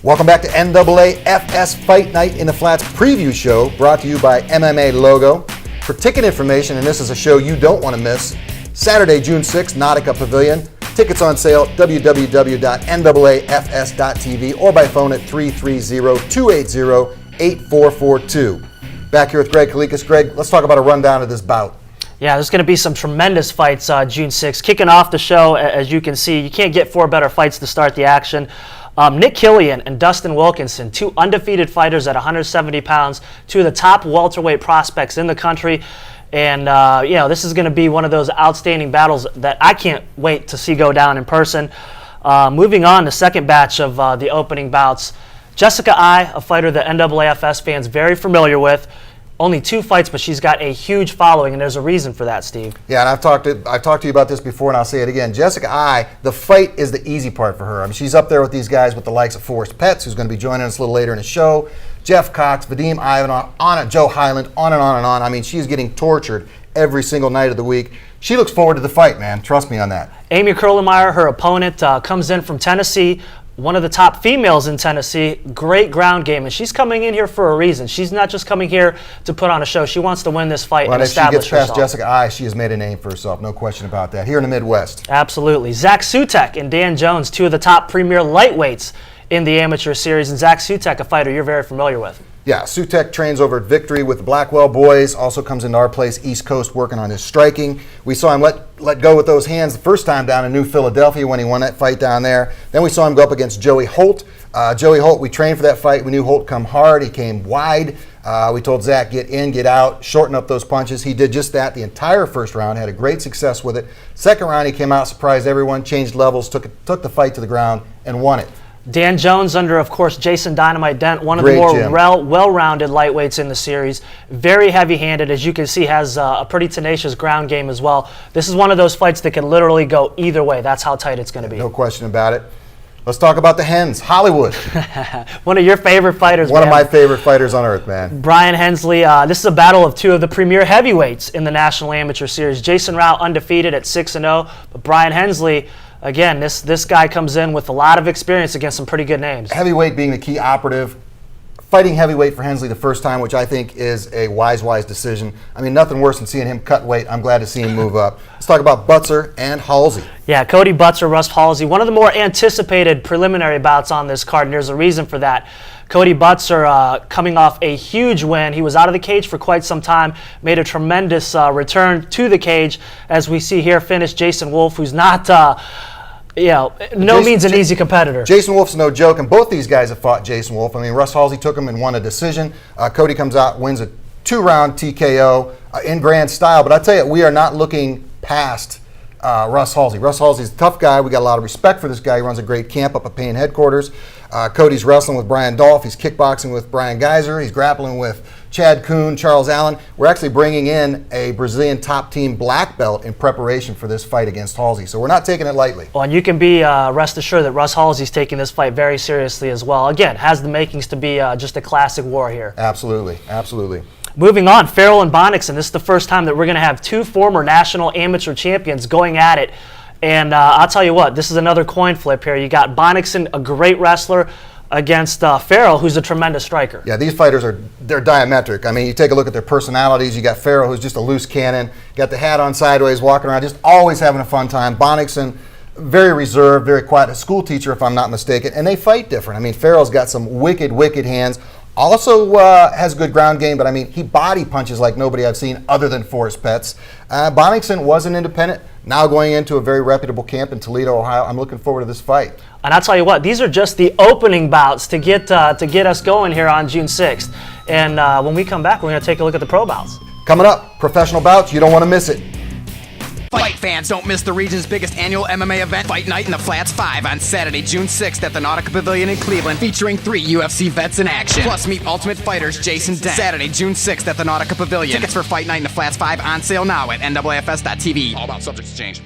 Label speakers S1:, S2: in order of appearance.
S1: Welcome back to NAAFS Fight Night in the Flats preview show, brought to you by MMA Logo. For ticket information, and this is a show you don't want to miss, Saturday, June 6th, Nautica Pavilion. Tickets on sale at www.naafs.tv or by phone at 330-280-8442. Back here with Greg Kalikas. Greg, let's talk about a rundown of this bout.
S2: Yeah, there's going to be some tremendous fights June 6th. Kicking off the show, as you can see, you can't get four better fights to start the action. Nick Killian and Dustin Wilkinson, two undefeated fighters at 170 pounds, two of the top welterweight prospects in the country. And, this is going to be one of those outstanding battles that I can't wait to see go down in person. Moving on, the second batch of the opening bouts. Jessica Eye, a fighter that NAAFS fans very familiar with. Only 2 fights, but she's got a huge following, and there's a reason for that, Steve.
S1: Yeah, and I've talked to you about this before, and I'll say it again. Jessica Eye, the fight is the easy part for her. I mean, she's up there with these guys with the likes of Forrest Petts, who's going to be joining us a little later in the show, Jeff Cox, Vadim Ivanov, Joe Hyland, on and on and on. I mean, she's getting tortured every single night of the week. She looks forward to the fight, man. Trust me on that.
S2: Amy Kurlemeyer, her opponent, comes in from Tennessee. One of the top females in Tennessee, great ground game, and she's coming in here for a reason. She's not just coming here to put on a show. She wants to win this fight and establish herself.
S1: If she gets past Jessica Eye, she has made a name for herself, no question about that, here in the Midwest.
S2: Absolutely. Zach Sutek and Dan Jones, two of the top premier lightweights in the amateur series, and Zach Sutek, a fighter you're very familiar with.
S1: Yeah, Sutek trains over at Victory with the Blackwell boys, also comes into our place, East Coast, working on his striking. We saw him let go with those hands the first time down in New Philadelphia when he won that fight down there. Then we saw him go up against Joey Holt. Joey Holt, we trained for that fight. We knew Holt come hard. He came wide. We told Zach, get in, get out, shorten up those punches. He did just that the entire first round, had a great success with it. Second round, he came out, surprised everyone, changed levels, took the fight to the ground, and won it.
S2: Dan Jones under, of course, Jason Dynamite Dent, one of the more well-rounded lightweights in the series. Very heavy-handed, as you can see, has a pretty tenacious ground game as well. This is one of those fights that can literally go either way. That's how tight it's going to be.
S1: No question about it. Let's talk about the Hens, Hollywood.
S2: One of your favorite fighters,
S1: One of my favorite fighters on earth, man.
S2: Brian Hensley. This is a battle of two of the premier heavyweights in the National Amateur Series. Jason Rao undefeated at 6-0, but Brian Hensley, again, this guy comes in with a lot of experience against some pretty good names.
S1: Heavyweight being the key operative. Fighting heavyweight for Hensley the first time, which I think is a wise decision. I mean, nothing worse than seeing him cut weight. I'm glad to see him move up. Let's talk about Butzer and Halsey.
S2: Yeah, Cody Butzer, Russ Halsey, one of the more anticipated preliminary bouts on this card, and there's a reason for that. Cody Butzer coming off a huge win. He was out of the cage for quite some time, made a tremendous return to the cage, as we see here, finished Jason Wolf, who's not means an easy competitor.
S1: Jason Wolf's no joke, and both these guys have fought Jason Wolf. I mean, Russ Halsey took him and won a decision. Cody comes out, wins a 2-round TKO in grand style. But I tell you, we are not looking past Russ Halsey. Russ Halsey's a tough guy. We got a lot of respect for this guy. He runs a great camp up at Payne headquarters. Cody's wrestling with Brian Dolph. He's kickboxing with Brian Geiser. He's grappling with Chad Kuhn, Charles Allen. We're actually bringing in a Brazilian top team black belt in preparation for this fight against Halsey. So we're not taking it lightly.
S2: Well, and you can be rest assured that Russ Halsey's taking this fight very seriously as well. Again, has the makings to be just a classic war here.
S1: Absolutely, absolutely.
S2: Moving on, Farrell and Bonnigson. This is the first time that we're going to have two former national amateur champions going at it. And I'll tell you what, this is another coin flip here. You got Bonnigson, a great wrestler, against Farrell, who's a tremendous striker.
S1: Yeah, these fighters they're diametric. I mean, you take a look at their personalities. You got Farrell, who's just a loose cannon, got the hat on sideways, walking around, just always having a fun time. Bonnigson, very reserved, very quiet, a school teacher, if I'm not mistaken, and they fight different. I mean, Farrell's got some wicked hands. Also has good ground game, but I mean, he body punches like nobody I've seen other than Forrest Petts. Bonnigson was an independent, now going into a very reputable camp in Toledo, Ohio. I'm looking forward to this fight.
S2: And I'll tell you what, these are just the opening bouts to get us going here on June 6th. And when we come back, we're going to take a look at the pro bouts.
S1: Coming up, professional bouts, you don't want to miss it.
S3: Fight fans, don't miss the region's biggest annual MMA event, Fight Night in the Flats 5, on Saturday, June 6th at the Nautica Pavilion in Cleveland, featuring 3 UFC vets in action. Plus, meet Ultimate Fighters Jason Dent. Saturday, June 6th at the Nautica Pavilion. Tickets for Fight Night in the Flats 5 on sale now at NAAFS.tv. All about subjects to change.